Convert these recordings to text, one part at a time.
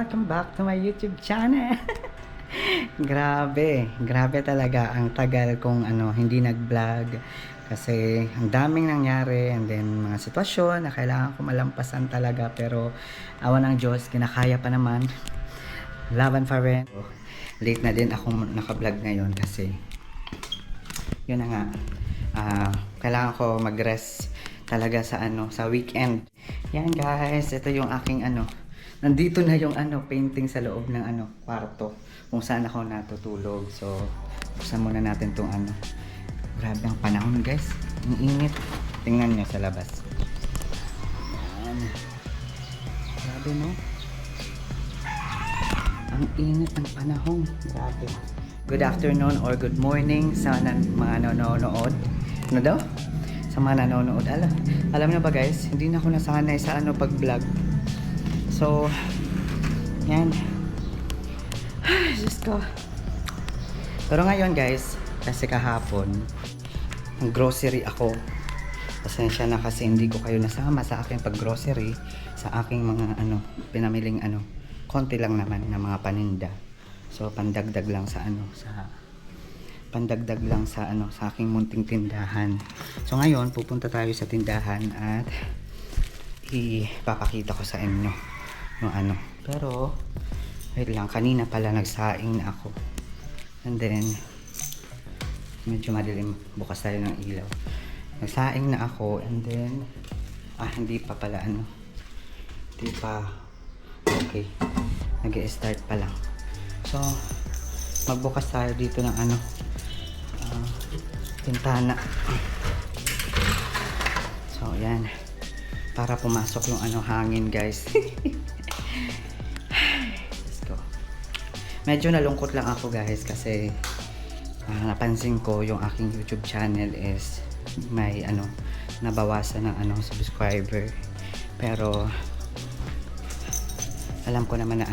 welcome back to my YouTube channel. Grabe talaga ang tagal kong hindi nag-vlog kasi ang daming nangyari and then mga sitwasyon na kailangan ko malampasan talaga, pero awa ng Diyos, kinakaya pa naman. Laban pa rin. Late na din ako naka-vlog ngayon kasi yun na nga, kailangan ko mag-rest talaga sa weekend. Yan guys, ito yung aking nandito na yung painting sa loob ng kwarto kung saan ako natutulog. So buksan muna natin tong grabe ang panahon guys, ang init. Tingnan nyo sa labas. Yan. Grabe no, ang init ng panahon. Grabe. Good afternoon or good morning sa mga nanonood. Ano daw? Sa mga nanonood. Alam na ba guys, hindi na ako nasanay sa pag-vlog. So, yan. Diyos ko. Pero ngayon guys, kasi kahapon, ang grocery ako. Pasensya na kasi hindi ko kayo nasama sa aking pag-grocery, sa aking mga pinamiling konti lang naman na mga paninda. So, pandagdag lang sa sa aking munting tindahan. So ngayon pupunta tayo sa tindahan at ipapakita ko sa inyo yung Pero wait lang, kanina pala nagsaing na ako. And then medyo madilim, bukas tayo ng ilaw. Nagsaing na ako and then hindi pa pala hindi pa okay. Nag-i-start pa lang. So magbukas tayo dito ng pintana. So yan, para pumasok yung hangin guys. Let's go. Medyo nalungkot lang ako guys kasi napansin ko yung aking YouTube channel is may nabawasan ng subscriber. Pero alam ko naman na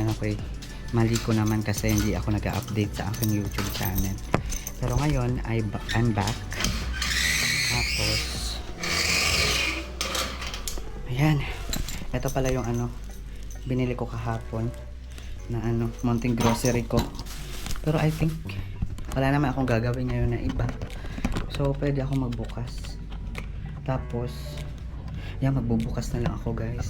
mali ko naman kasi hindi ako nag-update sa aking YouTube channel. Pero ngayon I'm back. Tapos ayan, ito pala yung binili ko kahapon na munting grocery ko. Pero I think wala naman akong gagawin ngayon na iba, so pwede ako magbukas. Tapos yan, magbubukas na lang ako guys.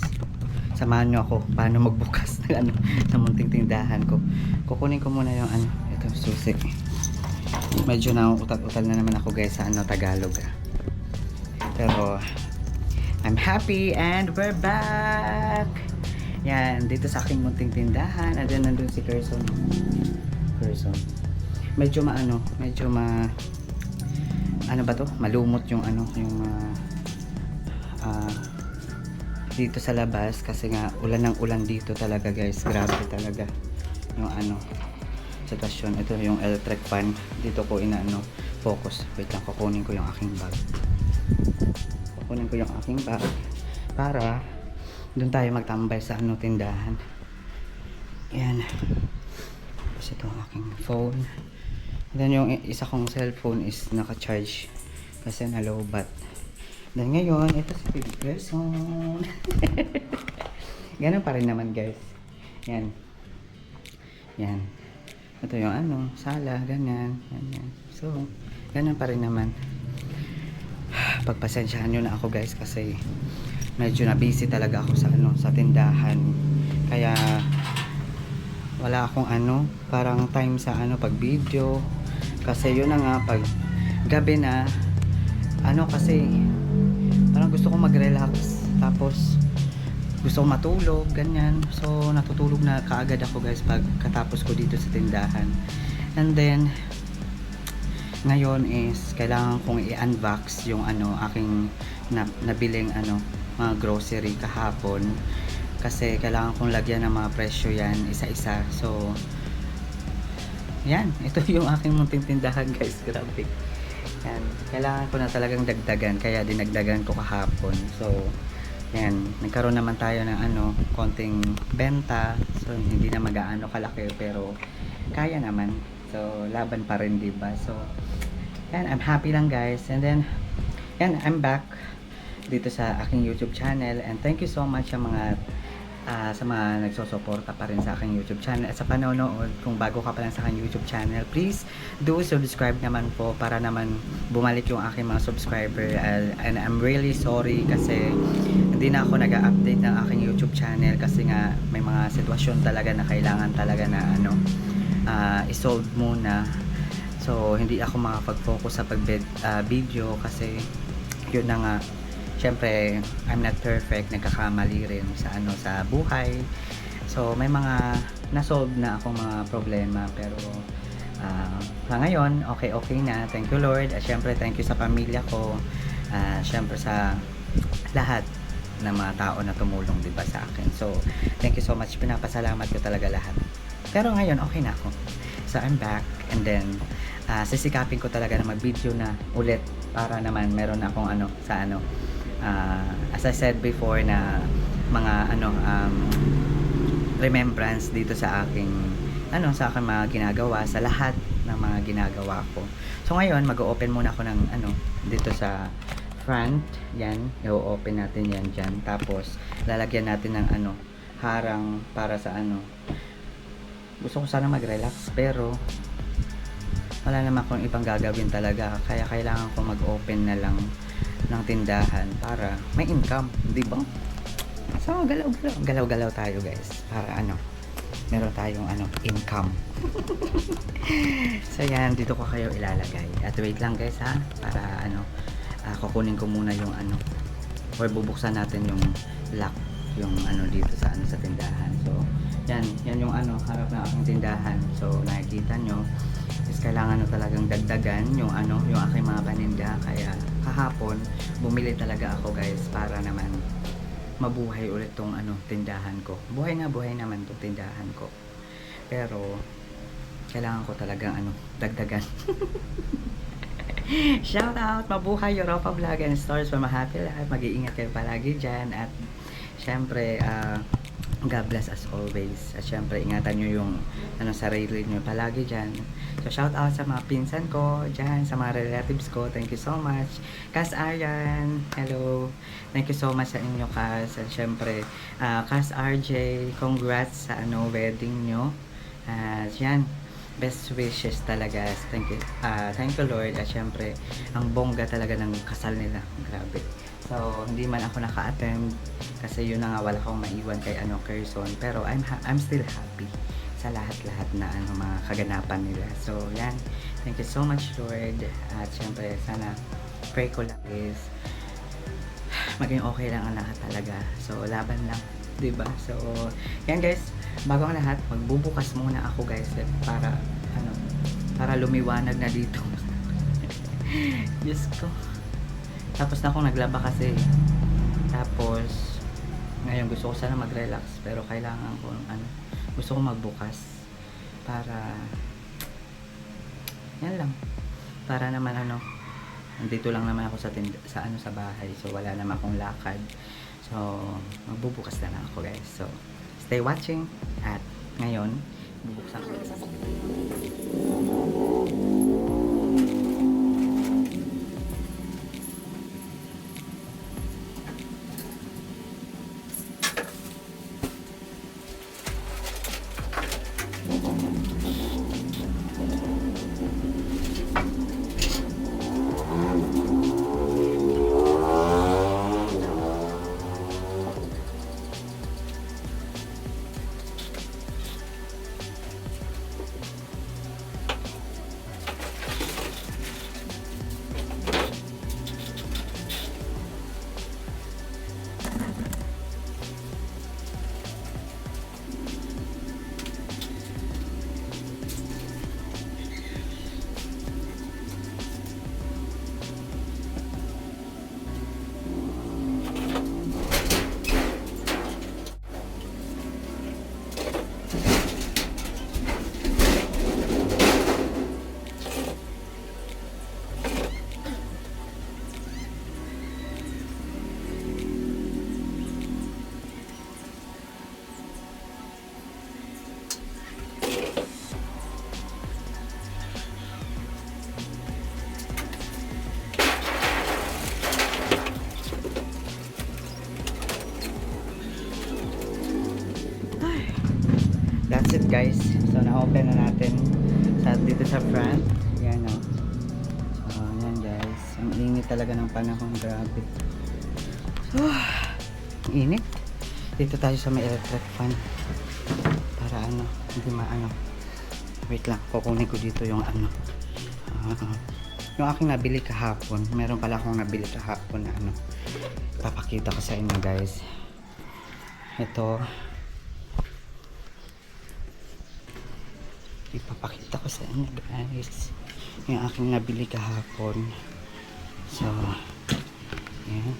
Samahan nyo ako paano magbukas ng ng munting tindahan ko. Kukunin ko muna yung ito susi. Medyo na utal-utal na naman ako guys sa Tagalog. Pero I'm happy and we're back. Yan, dito sa aking munting tindahan. And then nandun si Carson. Medyo malumot yung dito sa labas kasi nga ulan ng ulan dito talaga guys. Grabe talaga yung sitwasyon. Ito yung electric fan dito ko focus. Wait lang, kukunin ko yung aking bag para doon tayo magtambay sa tindahan. Yan. Tapos ito ang aking phone. Then yung isa kong cellphone is naka-charge kasi na low bat. Then ngayon ito si Baby Person. Ganun pa rin naman guys. Yan. Ito yung sala, ganyan. So, ganun pa rin naman. Pagpasensyahan nyo na ako guys kasi medyo na busy talaga ako sa tindahan. Kaya wala akong parang time sa pag video. Kasi yun na nga, pag gabi na kasi parang gusto kong mag-relax. Tapos gusto kong matulog, ganyan. So natutulog na kaagad ako guys pagkatapos ko dito sa tindahan. And then ngayon is kailangan kong i-unbox yung aking nabiling mga grocery kahapon. Kasi kailangan kong lagyan ng mga presyo yan isa-isa. So yan, ito yung aking munting tindahan guys. Grabe. Yan, kailangan ko na talagang dagdagan, kaya dinagdagan ko kahapon. So yan, nagkaroon naman tayo ng konting benta. So hindi na magaano kalaki pero kaya naman. So laban pa rin, diba? So yan, I'm happy lang guys. And then yan, I'm back dito sa aking YouTube channel. And thank you so much sa mga sa mga nagsusuporta pa rin sa aking YouTube channel at sa panonood. Kung bago ka pa lang sa aking YouTube channel, please do subscribe naman po para naman bumalik yung aking mga subscriber. And I'm really sorry kasi hindi na ako nag-update ng aking YouTube channel kasi nga may mga sitwasyon talaga na kailangan talaga na isolve muna. So hindi ako makapag-focus sa pag-video kasi yun na nga, syempre I'm not perfect, nagkakamali rin sa buhay. So may mga na-solve na akong mga problema, pero sa ngayon okay na, thank you Lord. At syempre thank you sa pamilya ko, syempre sa lahat ng mga tao na tumulong, diba, sa akin. So thank you so much, pinapasalamat ko talaga lahat. Pero ngayon okay na ako, so I'm back, and then sisikapin ko talaga na mag-video na ulit para naman meron akong as I said before, na mga remembrance dito sa aking mga ginagawa, sa lahat ng mga ginagawa ko. So ngayon mag-open muna ako ng dito sa front, yan, i-open natin yan dyan, tapos lalagyan natin ng harang para sa gusto ko sana mag-relax pero wala naman akong ibang gagawin talaga, kaya kailangan ko mag-open na lang ng tindahan para may income, di ba? So galaw-galaw tayo guys, para meron tayong income. So yan, dito ko kayo ilalagay. At wait lang guys ha, para kukunin ko muna yung or bubuksan natin yung lock, yung dito sa tindahan. So yan yung harap ng aking tindahan. So nakikita nyo is kailangan talagang dagdagan yung aking mga paninda, kaya kahapon bumili talaga ako guys para naman mabuhay ulit tong tindahan ko. Buhay naman tong tindahan ko, pero kailangan ko talagang dagdagan. Shout out, mabuhay Europa Vlog and Stores for my happy life. Mag-iingat kayo palagi dyan, at syempre God bless as always. At syempre ingatan nyo yung sarili nyo palagi dyan. So shout out sa mga pinsan ko dyan, sa mga relatives ko, thank you so much. Kas Aryan, hello, thank you so much sa inyo Kas. At syempre Kas RJ, congrats sa wedding nyo. At yan, best wishes talaga. Thank you Lord. At syempre ang bongga talaga ng kasal nila, grabe. So hindi man ako naka-attend kasi yun na nga, wala akong maiwan kay Kerson, pero I'm still happy sa lahat-lahat na mga kaganapan nila. So yan, thank you so much Lord. At syempre sana pray ko lang is maging okay lang ang lahat talaga. So laban lang, diba? So yan guys, bago ang lahat magbubukas muna ako guys, para para lumiwanag na dito. Diyos ko, tapos na akong naglaba kasi, tapos ngayon gusto ko sana mag-relax, pero kailangan ko gusto ko magbukas para yan lang, para naman nandito lang naman ako sa bahay, so wala naman akong lakad, so magbubukas na lang ako guys. So stay watching, at ngayon bubuksan ko isa. guys. So na-open na natin dito sa front. Yan o. So yan guys. Ang init talaga ng panahon. Grabe. Init. Dito tayo sa may electric fan. Para ano, hindi maano. Wait lang, kukunin ko dito yung ano. Yung aking nabili kahapon. Meron pala akong nabili kahapon na ano. Papakita ko sa inyo guys. Ito. Ipapakita ko sa inyo guys. Yung aking nabili kahapon. So, yan.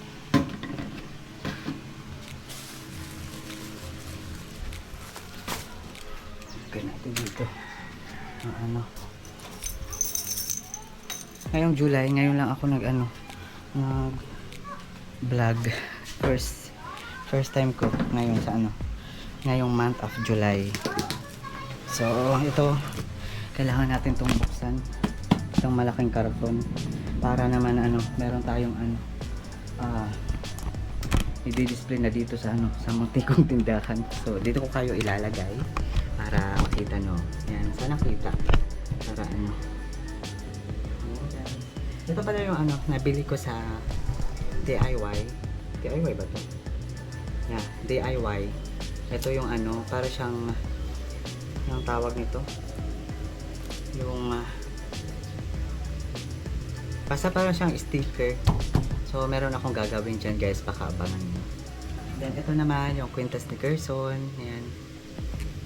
Okay natin dito. Ano. Ngayong July, ngayon lang ako nag vlog. First time ko ngayon sa ano. Ngayong month of July. So, ito kailangan natin itong buksan. Itong malaking karton para naman ano, meron tayong ano i-display na dito sa ano, sa muntik kong tindahan. So, dito ko kayo ilalagay para makita nyo. Yan, sana kita. Para ano. Ito pala yung ano, nabili ko sa DIY. DIY ba to? Yeah, DIY. Ito yung ano, para siyang yung tawag nito. Yung basta parang siyang sticker. So, meron akong gagawin dyan guys, pakaabangan nyo. Then, ito naman yung kwintas ni Gerson. Yan.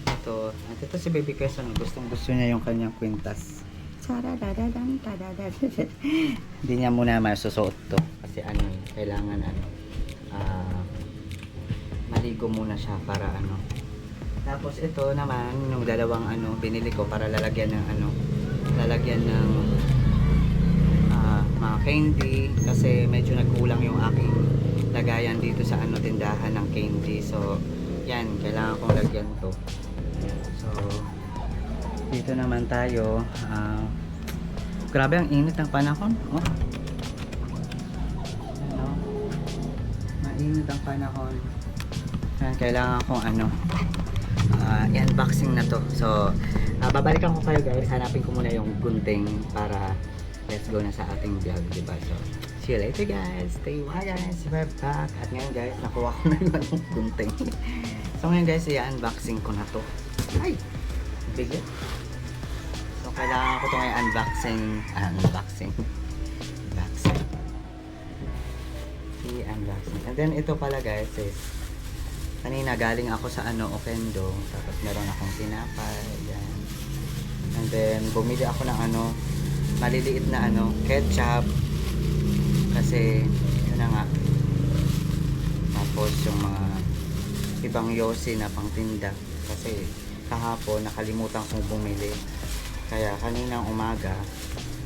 Ito. At ito si Baby Gerson. Gustong gusto niya yung kanyang kwintas. Hindi niya muna masusuot to. Kasi ano, kailangan ano, maligo muna siya para ano. Tapos ito naman, yung dalawang ano, binili ko para lalagyan ng ano, lalagyan ng mga candy kasi medyo nagkulang yung aking lagayan dito sa ano, tindahan ng candy. So yan, kailangan kong lagyan to. So dito naman tayo. Grabe ang init ng panahon. Oh. Ano? Mainit ang panahon. Yan, kailangan kong ano, i-unboxing na to. So babalikan ko kayo guys. Hanapin ko muna yung gunting para let's go na sa ating vlog, diba? So, see you later guys. Stay guys. We're back. At ngayon guys, nakuha ko na yung gunting. So ngayon guys, i-unboxing ko na to. Ay! Bigat. So kailangan ko to ngayon unboxing. Unboxing. I-unboxing. And then ito pala guys is kanina galing ako sa ano, Okendo. Tapos meron akong tinapay. Yan. And then bumili ako ng ano, maliliit na ano, ketchup kasi yun na nga. Tapos yung mga ibang yosi na pangtinda kasi kahapon nakalimutan kong bumili, kaya kaninang umaga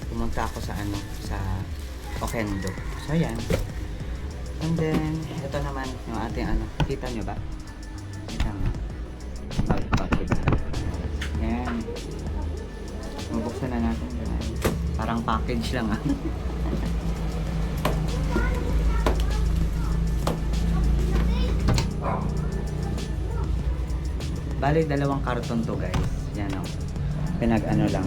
pumunta ako sa ano, sa Okendo. So yan. And then ito naman yung ating ano, kita nyo ba? Kita nyo yan, mabuksan na natin yan. Parang package lang ah. Bali, dalawang karton to guys. Yan o. Pinag ano lang.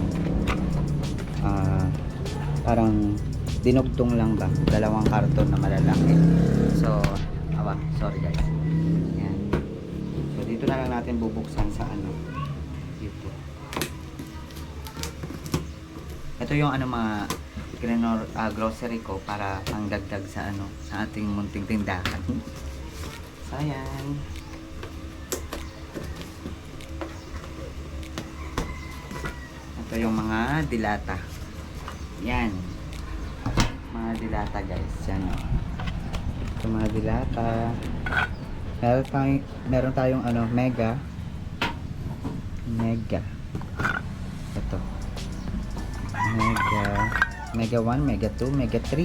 Parang dinugtong lang ba. Dalawang karton na malalaki. So, sorry guys. Yan. So, dito na lang natin bubuksan sa ano. Dito. Ito yung ano, mga grocery ko para pangdagdag sa ano, sa ating munting tindahan. So, ayan. Ito yung mga dilata. Yan. Mga dilata guys. Yan o. Ito mga dilata. Meron tayong ano, mega. Ito. Mega 1, Mega 2, Mega 3,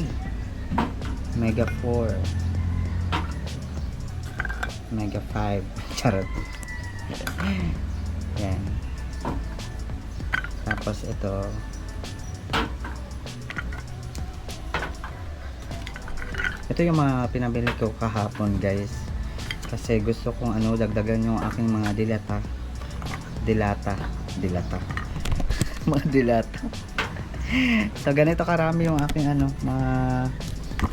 Mega 4, Mega 5. Charot. Yan. Tapos ito. Ito yung mga pinabili ko kahapon guys. Kasi gusto kong ano, dagdagan yung aking mga dilata. dilata. Dilata. Mga dilata. So ganito karami yung aking ano, mga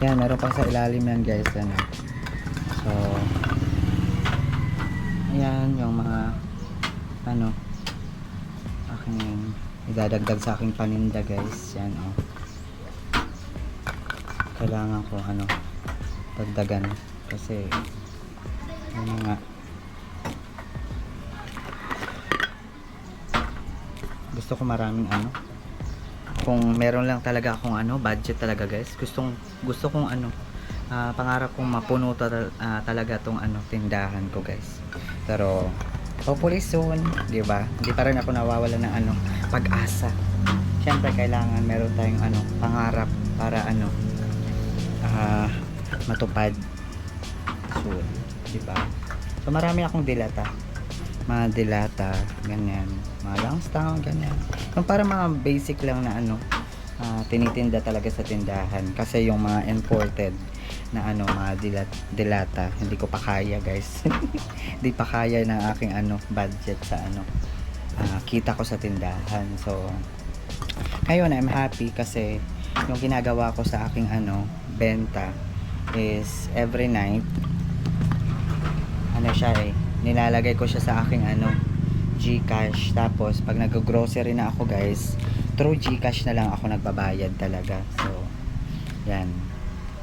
yan, meron pang sa ilalim yan guys, ano. So ayan yung mga ano aking idadagdag sa aking paninda guys, yan oh. Kailangan ko ano dagdagan kasi ano nga, gusto ko maraming ano, kung meron lang talaga akong ano budget talaga guys, gusto kong ano, pangarap kong mapuno talaga tong ano tindahan ko guys. Pero hopefully soon, di ba? Hindi pa rin ako nawawala ng ano pag-asa. Syempre kailangan meron tayong ano pangarap para ano matupad soon, di ba? So marami akong dilata, mga dilata, ganyan, mga Langston, ganyan. Yung para mga basic lang na ano, tinitinda talaga sa tindahan. Kasi yung mga imported na ano, mga dilata, hindi ko pa kaya guys. Hindi pa kaya ng aking ano, budget sa ano, kita ko sa tindahan. So, ngayon I'm happy kasi yung ginagawa ko sa aking ano, benta is every night, ano siya nilalagay ko siya sa aking ano GCash, tapos pag nag-grocery na ako guys, through GCash na lang ako nagbabayad talaga. So yan,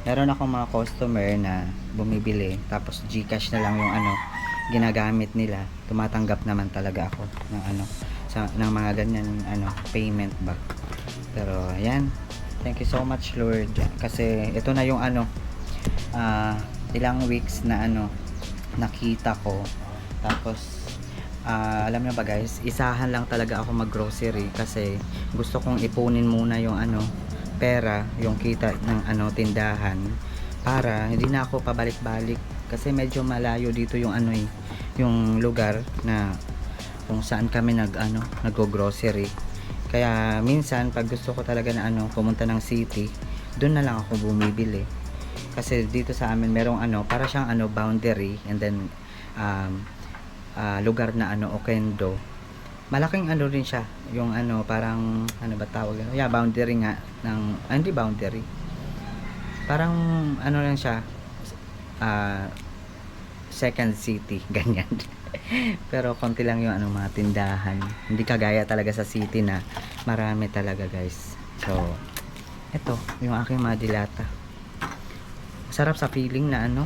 meron akong mga customer na bumibili tapos GCash na lang yung ano ginagamit nila, tumatanggap naman talaga ako ng ano ng mga ganyan ano payment ba. Pero ayan, thank you so much Lord, kasi ito na yung ano ilang weeks na ano nakita ko. Tapos alam niyo ba guys, isahan lang talaga ako mag-grocery kasi gusto kong ipunin muna yung ano pera, yung kita ng ano tindahan, para hindi na ako pabalik-balik kasi medyo malayo dito yung ano yung lugar na kung saan kami nag-grocery. Kaya minsan pag gusto ko talaga na ano pumunta ng city, doon na lang ako bumibili. Kasi dito sa amin merong ano, para siyang ano boundary, and then lugar na ano Oquendo. Malaking ano rin siya, yung ano parang ano ba tawag? Yeah, boundary nga ng hindi boundary. Parang ano lang siya, second city ganyan. Pero konti lang yung ano mga tindahan. Hindi kagaya talaga sa city na marami talaga guys. So ito yung aking mga dilata. Sarap sa feeling na ano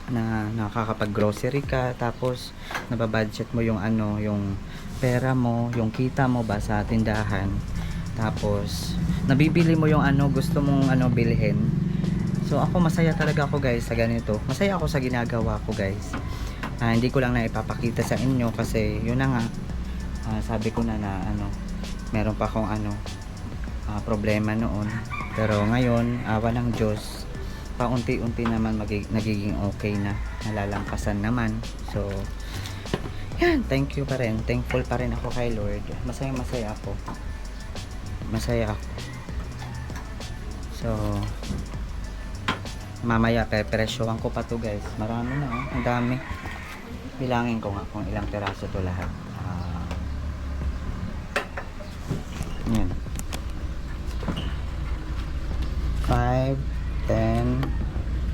na nakakapag-grocery ka, tapos nababudget mo yung ano, yung pera mo, yung kita mo ba sa tindahan. Tapos nabibili mo yung ano gusto mong ano bilhin. So ako masaya talaga ako guys sa ganito. Masaya ako sa ginagawa ko guys. Hindi ko lang na ipapakita sa inyo kasi yun na nga, sabi ko na ano meron pa akong ano problema noon. Pero ngayon awa ng Diyos, paunti-unti naman nagiging okay na, nalalampasan naman. So yan, thank you pa rin, thankful pa rin ako kay Lord. Masaya ako, so mamaya pepresyohan ko pa to guys. Marami na ang dami. Bilangin ko nga kung ilang piraso to lahat. Yan, 5, 10,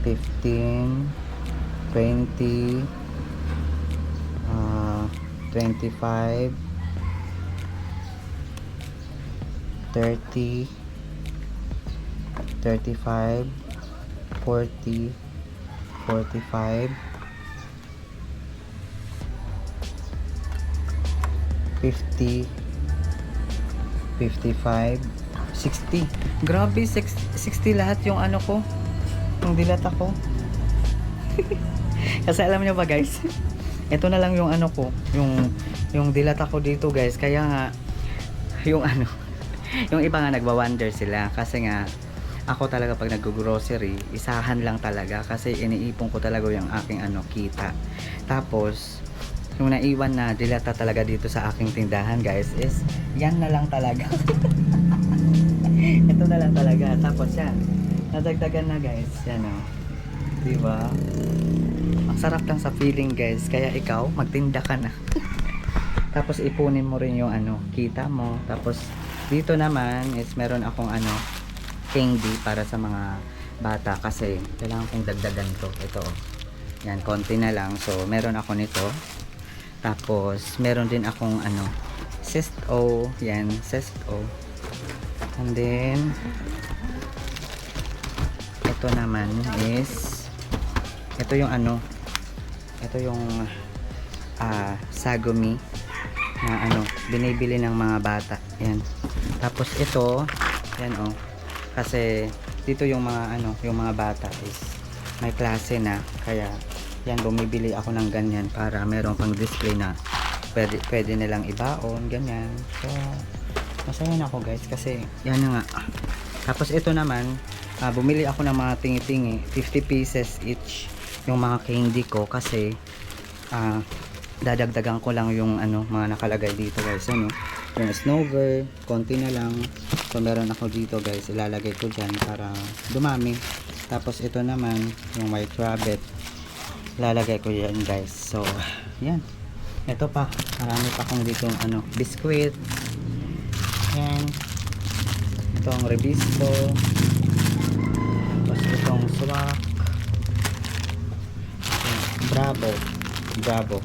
15, 20, 25, 30, 35, 40, 45, 50, 55, 60. Grabe, 60 lahat yung ano ko, yung dilata ko. Kasi alam niyo ba guys, ito na lang yung ano ko, yung dilata ko dito guys. Kaya nga yung ano, yung iba nga nagwa-wonder sila kasi nga ako talaga pag nag-grocery, isahan lang talaga kasi iniipon ko talaga yung aking ano kita. Tapos yung naiwan na dilata talaga dito sa aking tindahan guys is yan na lang talaga. Ito na lang talaga. Tapos yan, nadagdagan na guys, yan o, diba? Ang sarap lang sa feeling guys. Kaya ikaw magtinda ka na. Tapos ipunin mo rin yung ano, kita mo. Tapos dito naman is meron akong ano, candy para sa mga bata kasi kailangan kong dagdagan to. Ito. Oh. Yan, konti na lang. So, meron ako nito. Tapos, meron din akong ano, Sesto. Yan, Sesto. And then, ito naman is, ito yung ano, ito yung Sagumi na ano, binibili ng mga bata. Yan. Tapos ito, yan oh. Kasi dito yung mga ano, yung mga bata is may klase na, kaya yan, bumibili ako ng ganyan para meron pang display na pwede nilang ibaon, ganyan. So, masaya na ako guys kasi yan na nga. Tapos ito naman, bumili ako ng mga tingi-tingi, 50 pieces each yung mga candy ko kasi dadagdagan ko lang yung ano, mga nakalagay dito guys. Ano, yung Snover, konti na lang. So meron ako dito guys, ilalagay ko dyan para dumami. Tapos ito naman, yung White Rabbit, ilalagay ko dyan guys. So, yan. Ito pa, marami pa akong dito ano, biskuit. Yan. Itong Rebisco. Tapos itong Swak. Bravo.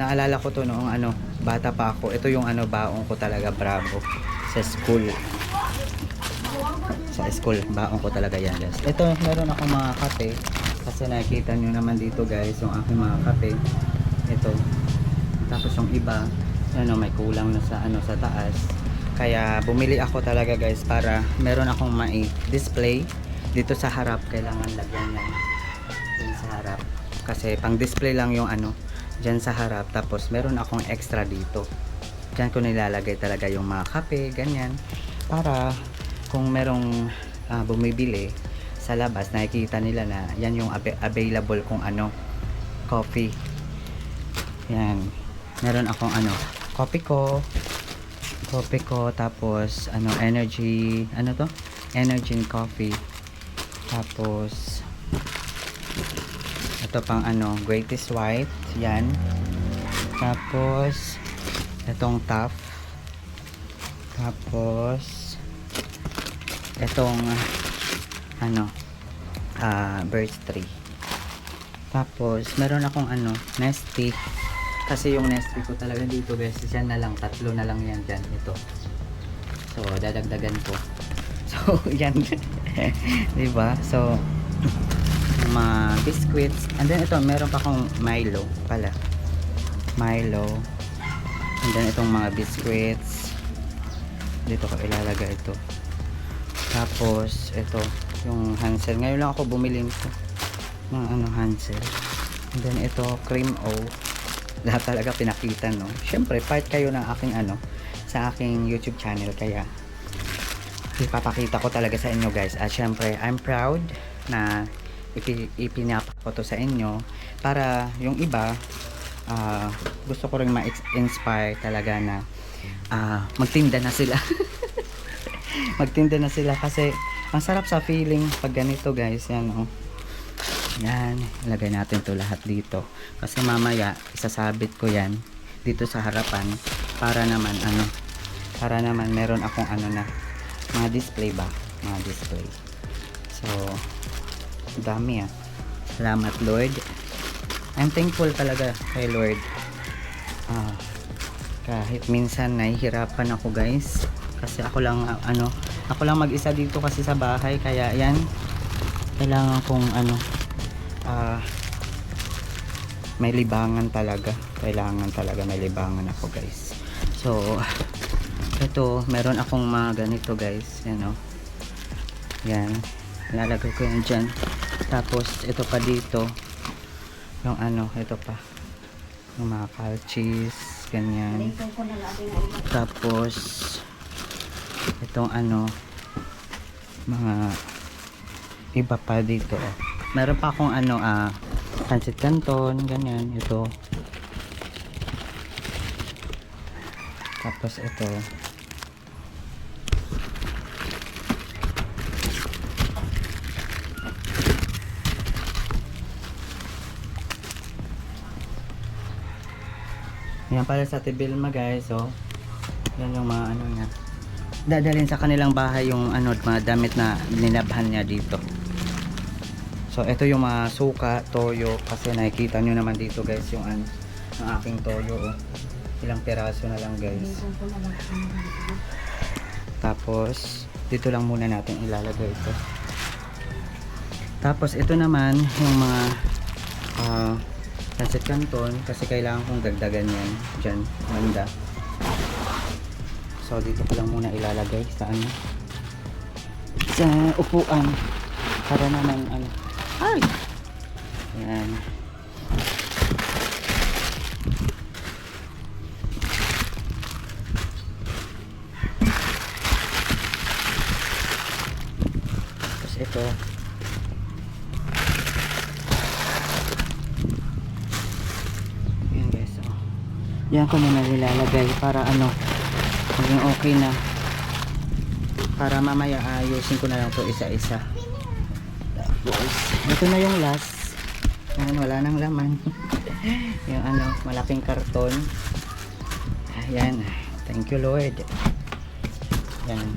Naalala ko to noong ano, bata pa ako. Ito yung ano, baong ko talaga, Bravo. Sa school. Baong ko talaga yan guys. Ito, meron akong mga kape. Kasi nakikita nyo naman dito guys, yung aking mga kape. Ito. Tapos yung iba, ano, may kulang na sa ano, sa taas. Kaya bumili ako talaga guys para meron akong display dito sa harap. Kailangan lagyan yan dito sa harap. Kasi pang display lang yung ano, dyan sa harap. Tapos meron akong extra dito. Dyan ko nilalagay talaga yung mga kape, ganyan. Para kung merong bumibili sa labas, nakikita nila na yan yung available kung ano, coffee. Yan. Meron akong ano, coffee ko, tapos ano, energy, ano to? Energy and coffee. Tapos ito pang ano, Greatest White, yan. Tapos itong Tough. Tapos itong ano, Birch Tree. Tapos meron akong ano, Nestea. Kasi yung Nestea ko talaga dito guys, yan na lang, 3 na lang yan dyan, ito. So dadagdagan ko. So yan. Diba? So mga biscuits, and then ito meron pa akong Milo pala, and then itong mga biscuits dito ko ilalagay ito. Tapos ito yung Hansel, ngayon lang ako bumili nito ng ano, Hansel. And then ito Cream O, lahat talaga pinakita, no? Syempre part kayo ng aking ano, sa aking YouTube channel, kaya ipapakita ko talaga sa inyo guys. At syempre I'm proud na ipinapa ko to sa inyo para yung iba, gusto ko rin ma-inspire talaga na magtinda na sila. Magtinda na sila kasi ang sarap sa feeling pag ganito guys. Yan oh. Yan, ilagay natin to lahat dito kasi mamaya isasabit ko yan dito sa harapan para naman ano, para naman meron akong ano na, mga display ba, mga display. So dami salamat Lord, I'm thankful talaga kay Lord. Kahit minsan nahihirapan ako guys kasi ako lang ano, ako lang mag-isa dito kasi sa bahay, kaya yan, kailangan kong ano, may libangan talaga, kailangan talaga may libangan ako guys. So ito, meron akong mga ganito guys, yan o, yan, lalagay ko yan dyan. Tapos ito pa dito yung ano, ito pa yung mga calchis, ganyan. Tapos itong ano, mga iba pa dito. Meron pa akong ano, pancit canton, ganyan, ito. Tapos ito, Yan pala sa Tibilma guys, so yan yung mga ano niya. Dadalhin sa kanilang bahay yung ano, mga damit na ninabhan niya dito. So ito yung mga suka, toyo, kasi nakikita nyo naman dito guys yung ano, ang aking toyo, oh. Ilang piraso na lang guys. Tapos dito lang muna natin ilalagay ito. Tapos ito naman yung mga pancit canton, kasi kailangan kong dagdagan yan dyan, banda. So dito ko lang muna ilalagay sa ano, sa upuan, para naman ano, ay, yan. Tapos ito, yan guys, oh. Yan ko muna nilalagay para ano, maging okay na, para mamaya ayusin ko na lang to isa-isa. Tapos ito na yung last. Yan, wala nang laman. Yung ano, malaking karton. Ayan, thank you Lord. Yan,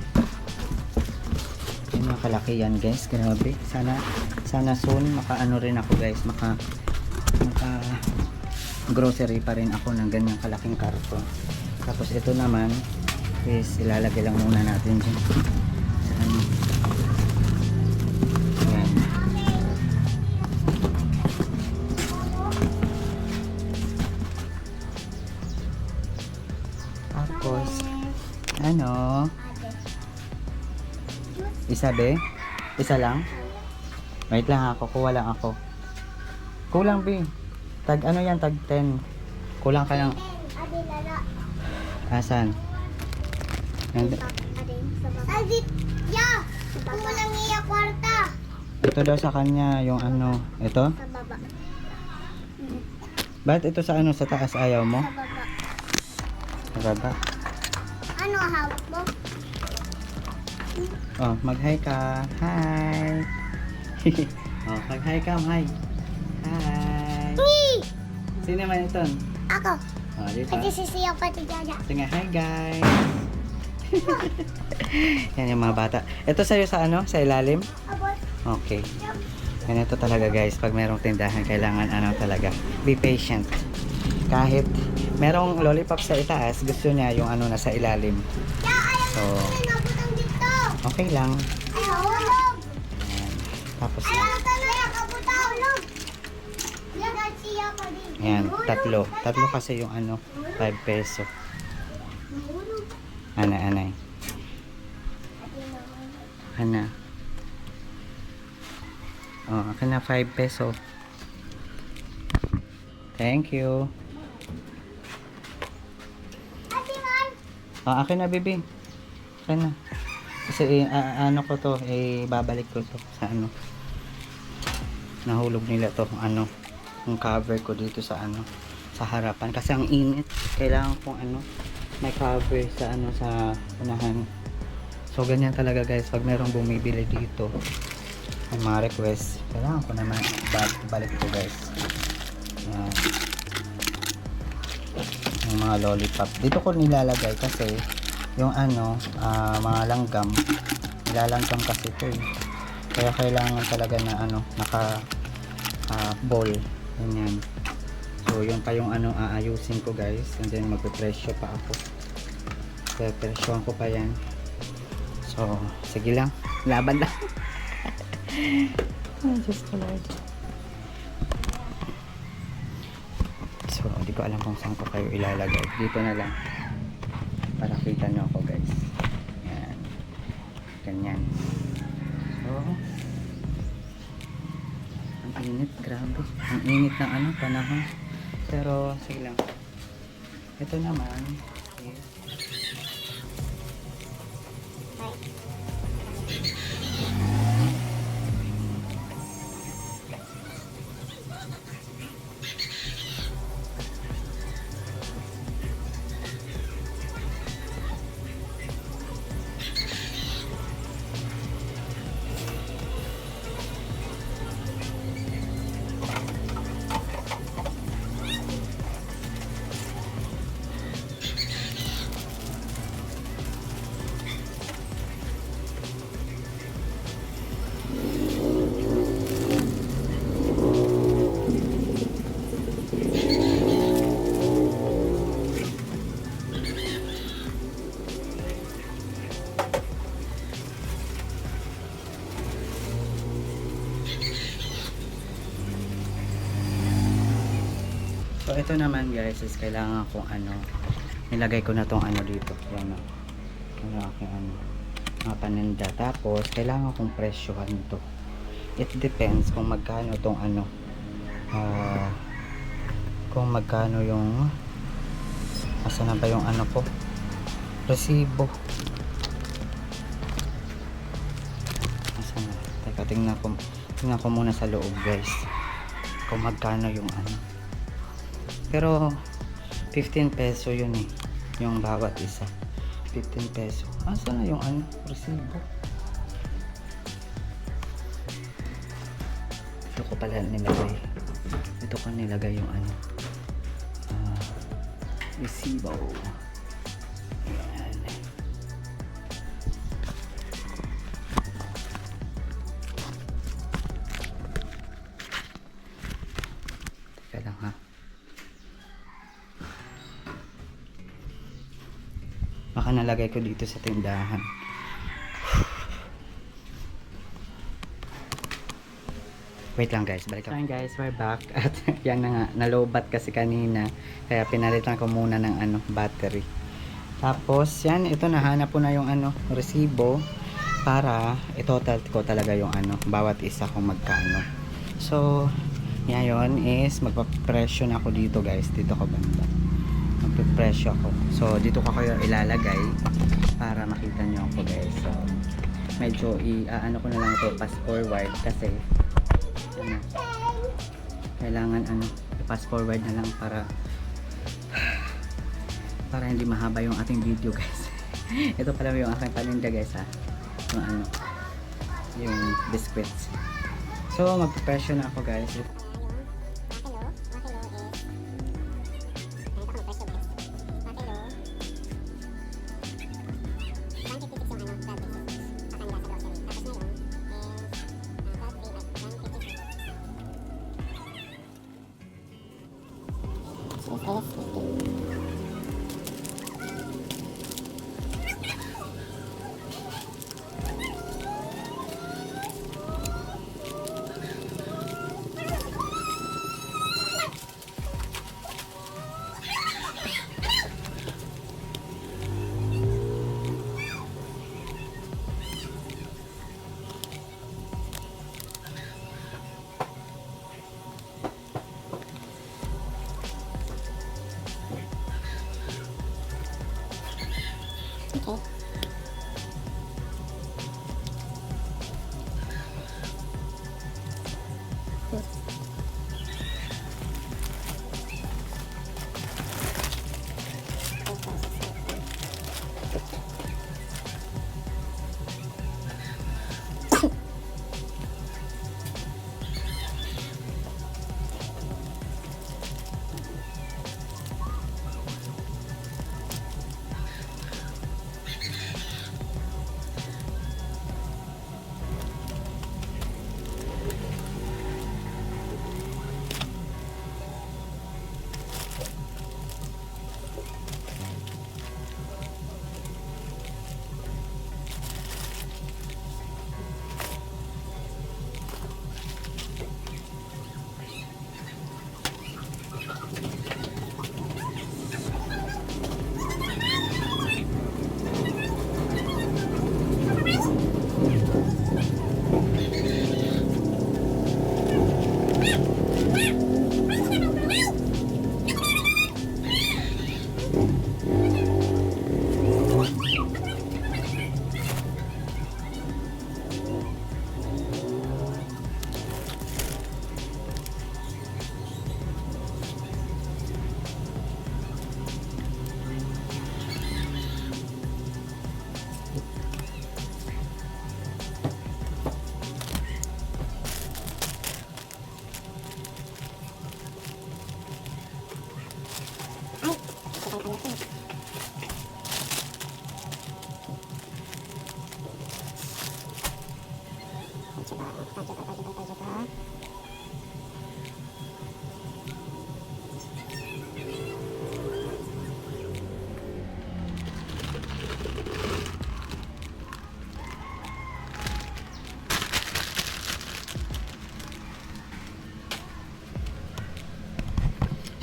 yung makalaki yan guys, grabe. Sana soon makaano rin ako guys, maka grocery pa rin ako ng ganyang kalaking karton. Tapos ito naman is ilalagay lang muna natin dyan sa ano. Yan. Tapos ano, isa be? Isa lang? Wait lang ako, kuha lang ako. Kulang be. Tag ano yan, tag 10. Kulang ka lang. Asan? Adit, ya! Kulang niya kwarta. Ito daw sa kanya yung ano, ito? Sa baba. Bakit ito sa ano, sa taas ayaw mo? Sa baba. Sa baba? Ano hawak mo? Oh, mag-hi ka. Hi! Oh, mag-hi ka, hi! Hi! Sino naman ito? Ako. Oh, dito. Kasi sisiyaw pati Jaja. Sige, hi guys! Yan yung mga bata. Ito sa'yo sa ano? Sa ilalim? Abot. Okay. Ganito talaga guys, pag merong tindahan, kailangan ano talaga, be patient. Kahit merong lollipop sa itaas, gusto niya yung ano nasa ilalim. Ya, ayaw So, na nabutang dito. okay lang. Ayaw, hulog. Ayan. Tapos, Ayaw na nakabutang. Hulog. Yan, siya pa din. ayan, tatlo. Tatlo kasi yung ano, 5 peso. Anay. Ana. Oh, akin na 5 peso. Thank you. Ate man. Oh, akin na, baby. Akin na. Kasi ano ko to, babalik ko to sa ano. Nahulog nila to, ano, yung cover ko dito sa ano, sa harapan. Kasi ang init. Kailangan kong ano, may cover sa ano, sa unahan. So, ganyan talaga guys, pag merong bumibili dito, may mga request, kailangan ko naman balik ito guys. Yan. Yung mga lollipop. Dito ko nilalagay kasi yung ano, mga langgam, nilalanggam kasi ito eh. Kaya kailangan talaga na ano, naka ball. Ganyan. So, yun pa yung ano, aayusin ko guys. And then magpe-presyo pa ako. Kaya presyohan ko pa yan. So, sige lang. Laban lang. Ay, Diyos ko Lord. So, hindi ko alam kung saan ko kayo ilalagay. Dito na lang. Para kita nyo ako guys. Yan. Ganyan. So, ang init. Grabe. Ang init ng ano, panahon. Pero, sige lang. Ito naman is So ito naman guys is kailangan kong ano, nilagay ko na tong ano dito. Yan o. Yung aking ano, mga paninda. Tapos kailangan kong presyohan ito. It depends kung magkano tong ano, kung magkano yung, asa na ba yung ano ko, resibo. Asa na? Teka, tingnan ko muna sa loob guys kung magkano yung ano. Pero 15 peso yun eh, yung bawat isa. 15 peso. Asa na yung ano, resibo? Ito ko pala nilagay. Ito ko nilagay yung ano, resibo. Ayan. Teka lang ha. Baka nalagay ko dito sa tindahan. Wait lang guys, balik ako. Guys, we're back. At yan na nga, nalobat kasi kanina. Kaya pinalitan ko muna ng ano, battery. Tapos, yan, ito nahanap ko na yung ano, resibo. Para i-total ko talaga yung ano, bawat isa kung magkano. So, ngayon is magpapresyo na ako dito guys. Dito ko banda. Magpapresyo ako. So, dito ko kayo ilalagay para makita nyo ako guys. So, medyo ano ko na lang ito, fast forward kasi ano, kailangan ano, i-fast forward na lang para hindi mahaba yung ating video guys. Ito pala yung aking paninda guys ha. Yung ano, yung biscuits. So, magpapresyo na ako guys.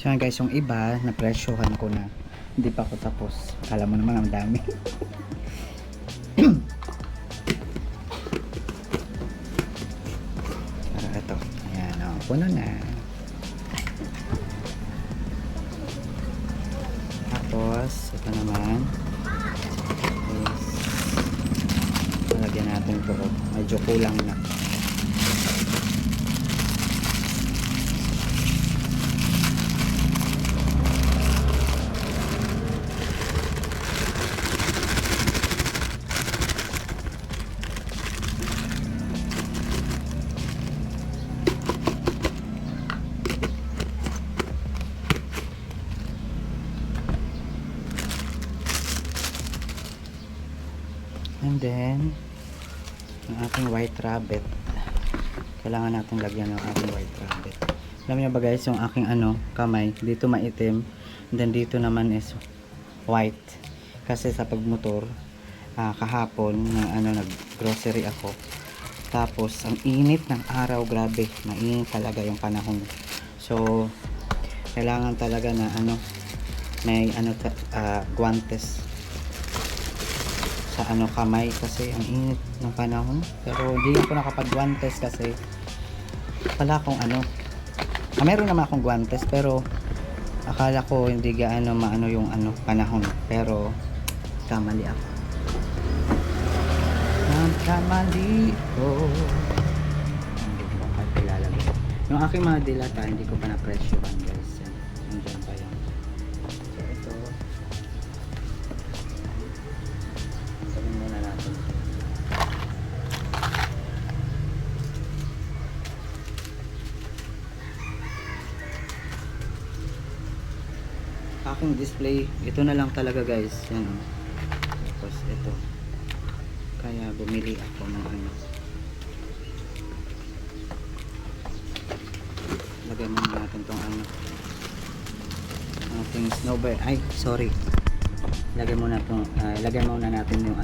So yan guys, yung iba, napresyohan ko na. Hindi pa ako tapos. Akala mo naman ang dami. Para ito. Ayan, oh, puno na. Tapos, ito naman. Is, nalagyan natin ito. Medyo kulang na. And then, ang ating white rabbit. Kailangan natin lagyan ng ating white rabbit. Alam niyo ba guys, yung aking kamay, dito maitim. And then dito naman is white. Kasi sa pagmotor, kahapon, nag-grocery ako. Tapos, ang init ng araw, grabe. Mainit talaga yung panahon. So, kailangan talaga na may guantes sa kamay kasi ang init ng panahon. Pero hindi ako nakapag-guantes kasi wala akong meron naman akong guantes pero akala ko hindi gaano maano yung panahon. Pero kamali ako. Kamali ko. Hindi ko pa ilalagay. Yung aking mga dilata hindi ko pa na-presyohan guys. Nandiyan pa yan. So ito. Sabihin muna natin. Aking display, ito na lang talaga guys. Yan. Tapos ito. Kaya bumili ako ng lagay muna natin tong ating snowbird. Ay, sorry. Lagay muna natin yung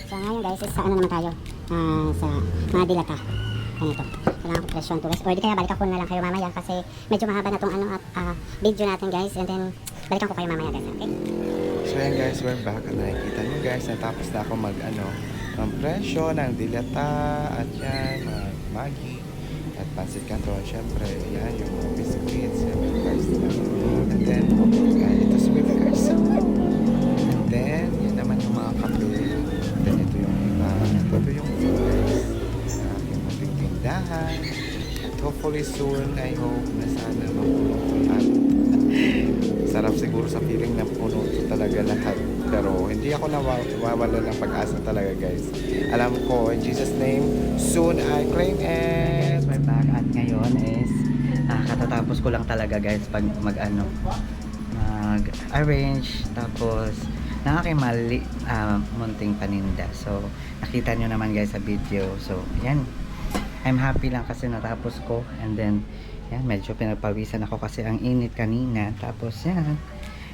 So ngayon guys, is sa naman tayo? Sa mga dilata. Ganito. Kailangan ko presyon to guys. Or di kaya balik ako na lang kayo mamaya kasi medyo mahaba na tong video natin guys. And then balikan ko kayo mamaya guys. Okay? So yan guys, we're back. At nakikita nyo guys, natapos na ako ng presyo ng dilata at yan, mga Maggi at pancit canton. Syempre, yan yung mga biscuits, yan may price nila. And then, ito si Baby Garza. And then, yan naman yung mga kape. And then, ito yung iba. Ito yung food guys. Yung munting tindahan. hopefully soon, I hope na sana mapuno ko lahat. Sarap siguro sa feeling na puno to talaga lahat. Pero hindi ako nawawala ng pag-asa talaga, guys. Alam ko, in Jesus' name, soon I claim it. We're back at ngayon is katatapos ko lang talaga guys pag mag-arrange tapos nakakimali munting paninda. So nakita nyo naman guys sa video. So yan, I'm happy lang kasi natapos ko, and then yan, medyo pinagpawisan ako kasi ang init kanina. Tapos yan,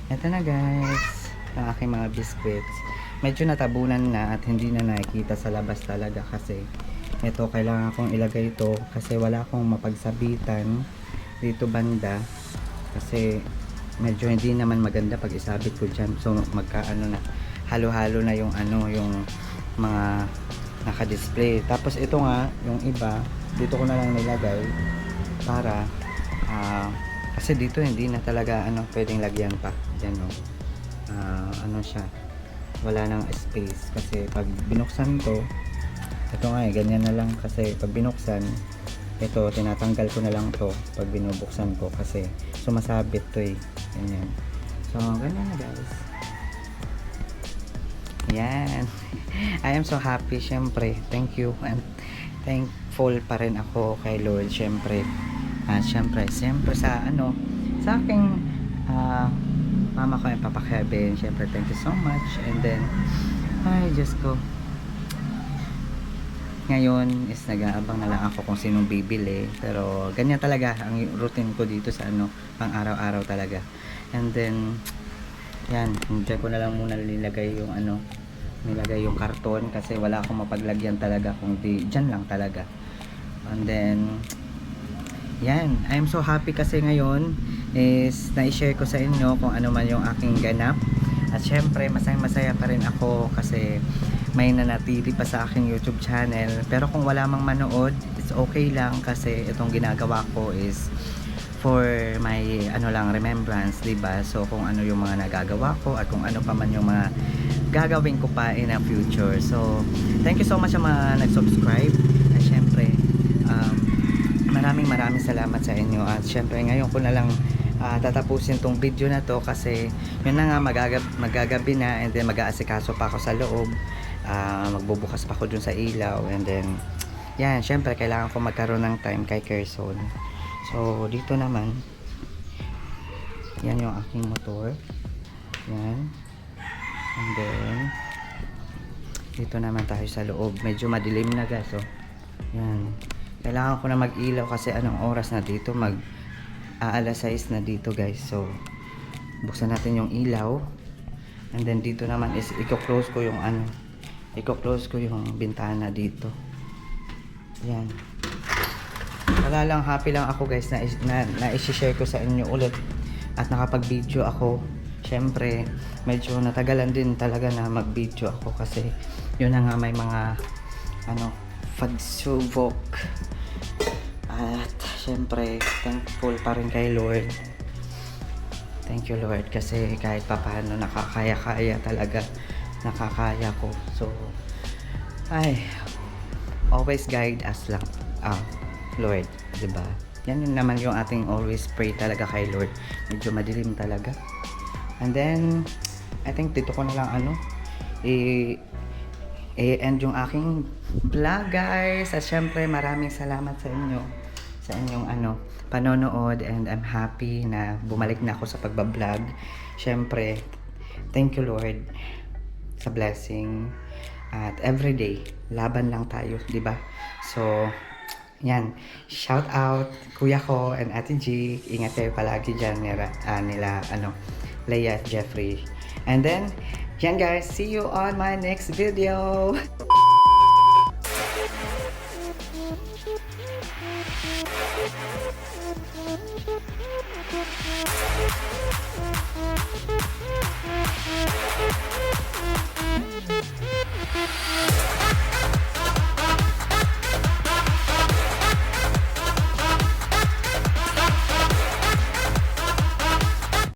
eto na guys ang aking mga biscuits. Medyo natabunan na at hindi na nakikita sa labas talaga kasi ito, kailangan kong ilagay ito kasi wala akong mapagsabitan dito banda kasi medyo hindi naman maganda pag isabit ko dyan. So magkaano na, halo-halo na yung yung mga naka-display. Tapos ito nga, yung iba dito ko na lang nilagay para kasi dito hindi na talaga pwedeng lagyan pa dyan, siya, wala nang space kasi pag binuksan to, ito nga ganyan na lang kasi pag binuksan ito, tinatanggal ko na lang to pag binubuksan ko kasi sumasabit to ganyan. So ganyan na guys, yan. I am so happy, syempre thank you and thankful pa rin ako kay Lord, syempre syempre sa sa aking mama ko and Papa Kevin, syempre thank you so much. And then ay Diyos ko, ngayon is nag-aabang na lang ako kung sinong bibili, pero ganyan talaga ang routine ko dito sa pang araw-araw talaga. And then yan, hindi ko na lang muna nilagay yung nilagay yung karton kasi wala akong mapaglagyan talaga kung di dyan lang talaga. And then yan, I am so happy kasi ngayon is na-share ko sa inyo kung ano man yung aking ganap. At syempre masaya pa rin ako kasi may nanatili pa sa aking YouTube channel. Pero kung wala mang manood, it's okay lang kasi itong ginagawa ko is for my remembrance, diba? So kung ano yung mga nagagawa ko at kung ano pa man yung mga gagawin ko pa in the future. So thank you so much sa mga nag-subscribe. At syempre maraming salamat sa inyo. At syempre ngayon ko na lang tatapusin tong video na to kasi yun na nga, magagabi na, and then mag-aasikaso pa ako sa loob, magbubukas pa ako dun sa ilaw, and then yan, syempre kailangan ko magkaroon ng time kay Kerson. So dito naman, yan yung aking motor, yan, and then dito naman tayo sa loob, medyo madilim na guys. So yan, kailangan ko na mag-ilaw kasi anong oras na dito, alas 6 na dito guys. So buksan natin yung ilaw, and then dito naman is i-close ko yung i-close ko yung bintana dito. Yan, wala lang, happy lang ako guys na i-share ko sa inyo ulit at nakapag-video ako. Syempre medyo natagalan din talaga na mag-video ako kasi yun na nga, may mga pagsubok. At syempre thankful pa rin kay Lord. Thank you Lord kasi kahit papaano nakakaya talaga, nakakaya ko. So always guide us lang Lord, diba? Yan yun naman yung ating always pray talaga kay Lord. Medyo madilim talaga. And then I think dito ko na lang i-end yung aking vlog guys. At syempre maraming salamat sa inyong panonood, and I'm happy na bumalik na ako sa pagbablog. Syempre thank you Lord sa blessing, at everyday laban lang tayo, diba? So yan, shout out kuya ko and Ate G, ingat kayo palagi dyan nila Leia at Jeffrey. And then yan guys, see you on my next video. Thank you.